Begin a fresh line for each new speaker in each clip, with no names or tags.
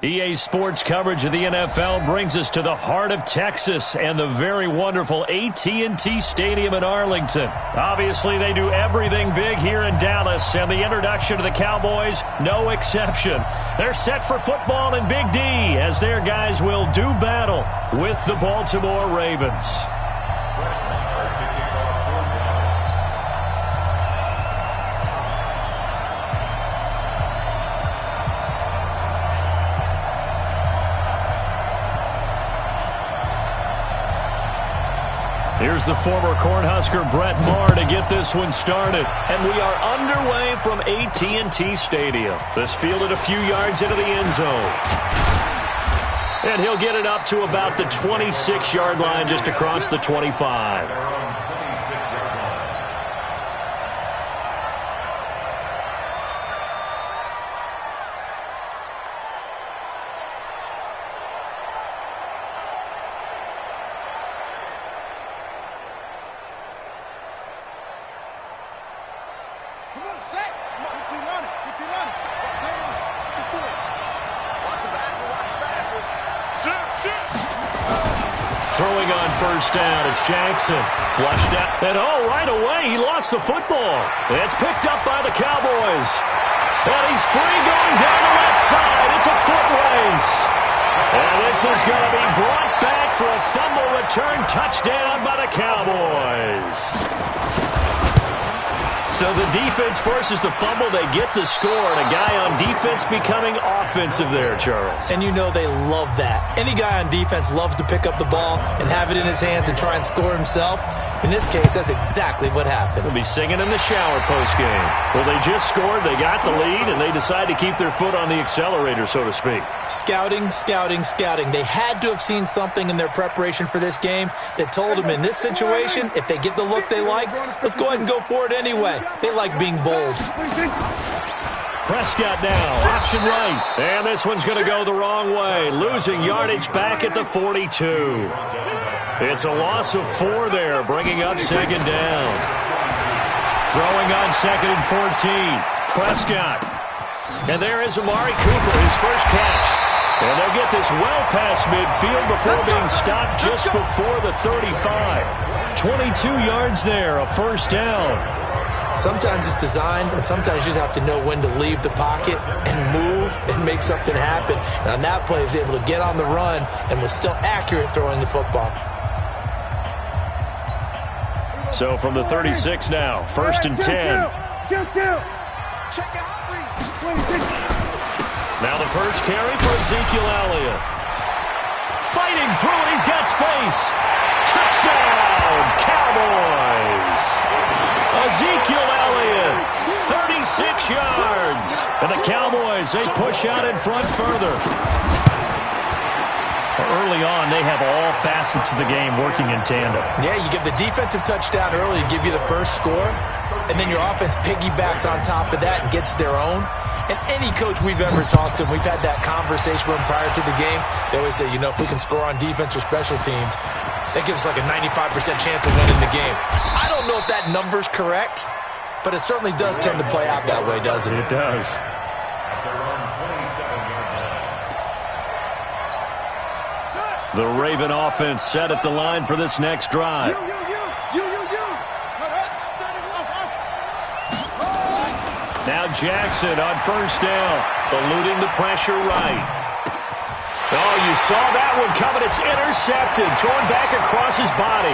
EA Sports coverage of the NFL brings us to the heart of Texas and the very wonderful AT&T Stadium in Arlington. Obviously, they do everything big here in Dallas, and the introduction to the Cowboys, no exception. They're set for football in Big D as their guys will do battle with the Baltimore Ravens. Here's the former Cornhusker Brett Maher to get this one started. And we are underway from AT&T Stadium. This fielded a few yards into the end zone. And he'll get it up to about the 26-yard line just across the 25. Throwing on first down, it's Jackson. Flushed out. And right away, he lost the football. It's picked up by the Cowboys. And he's free going down the left side. It's a foot race. And this is going to be brought back for a fumble return touchdown by the Cowboys. So the defense forces the fumble. They get the score, and a guy on defense becoming offensive there, Charles.
And you know they love that. Any guy on defense loves to pick up the ball and have it in his hands and try and score himself. In this case, that's exactly what happened.
We'll be singing in the shower postgame. Well, they just scored, they got the lead, and they decide to keep their foot on the accelerator, so to speak.
Scouting, scouting, scouting. They had to have seen something in their preparation for this game that told them in this situation, if they get the look they like, let's go ahead and go for it anyway. They like being bold.
Prescott now, option right. And this one's going to go the wrong way. Losing yardage back at the 42. It's a loss of 4 there, bringing up second down. Throwing on second and 14. Prescott. And there is Amari Cooper, his first catch. And they'll get this well past midfield before being stopped just before the 35. 22 yards there, a first down.
Sometimes it's designed, and sometimes you just have to know when to leave the pocket and move and make something happen. And on that play, he was able to get on the run and was still accurate throwing the football.
So from the 36 now, first and 10. Now the first carry for Ezekiel Elliott. Fighting through it, he's got space. Touchdown, Cowboys. Ezekiel Elliott, 36 yards. And the Cowboys, they push out in front further. Early on, they have all facets of the game working in tandem.
Yeah, you give the defensive touchdown early to give you the first score, and then your offense piggybacks on top of that and gets their own. And any coach we've ever talked to, we've had that conversation with them prior to the game. They always say, if we can score on defense or special teams, that gives us like a 95% chance of winning the game. I don't know if that number's correct, but it certainly does tend to play out that way, doesn't it?
It does. The Raven offense set at the line for this next drive. Now Jackson on first down, eluding the pressure right. Oh, you saw that one coming. It's intercepted, thrown back across his body.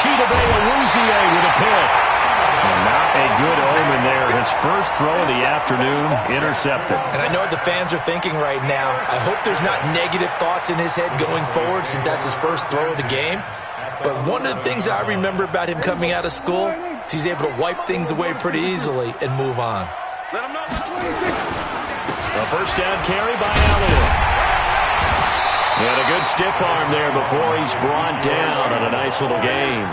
Chidobe Awuzie with a pick. Not a good omen there. His first throw of the afternoon, intercepted.
And I know what the fans are thinking right now. I hope there's not negative thoughts in his head going forward since that's his first throw of the game. But one of the things I remember about him coming out of school is he's able to wipe things away pretty easily and move on.
A first down carry by Elliott. And a good stiff arm there before he's brought down on a nice little gain.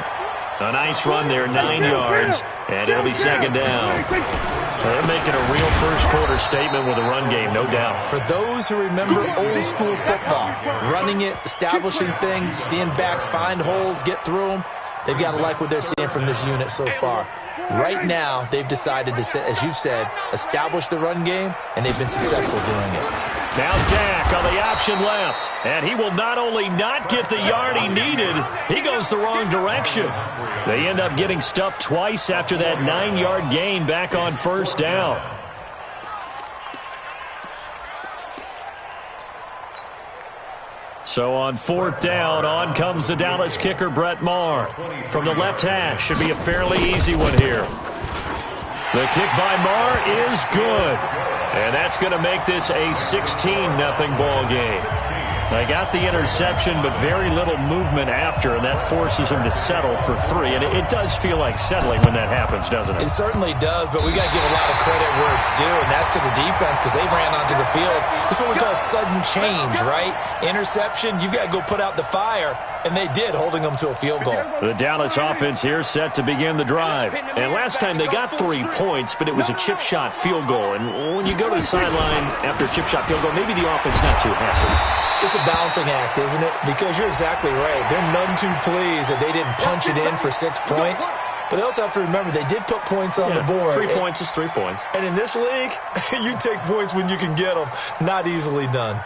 A nice run there, 9 yards, and it'll be second down. They're making a real first-quarter statement with a run game, no doubt.
For those who remember old-school football, running it, establishing things, seeing backs find holes, get through them, they've got to like what they're seeing from this unit so far. Right now, they've decided to, as you've said, establish the run game, and they've been successful doing it.
Now Dak on the option left. And he will not only not get the yard he needed, he goes the wrong direction. They end up getting stuffed twice after that 9-yard gain back on first down. So on fourth down, on comes the Dallas kicker, Brett Maher. From the left hash, should be a fairly easy one here. The kick by Maher is good. And that's going to make this a 16-0 ball game. They got the interception, but very little movement after, and that forces him to settle for 3. And it does feel like settling when that happens, doesn't it?
It certainly does, but we got to give a lot of credit where it's due, and that's to the defense because they ran onto the field. It's what we call sudden change, right? Interception, you've got to go put out the fire, and they did, holding them to a field goal.
The Dallas offense here set to begin the drive. And last time they got 3 points, but it was a chip shot field goal. And when you go to the sideline after a chip shot field goal, maybe the offense not too happy.
It's a balancing act, isn't it? Because you're exactly right. They're none too pleased that they didn't punch it in for 6 points. But they also have to remember they did put points on the board.
3 points is 3 points.
And in this league, you take points when you can get them. Not easily done.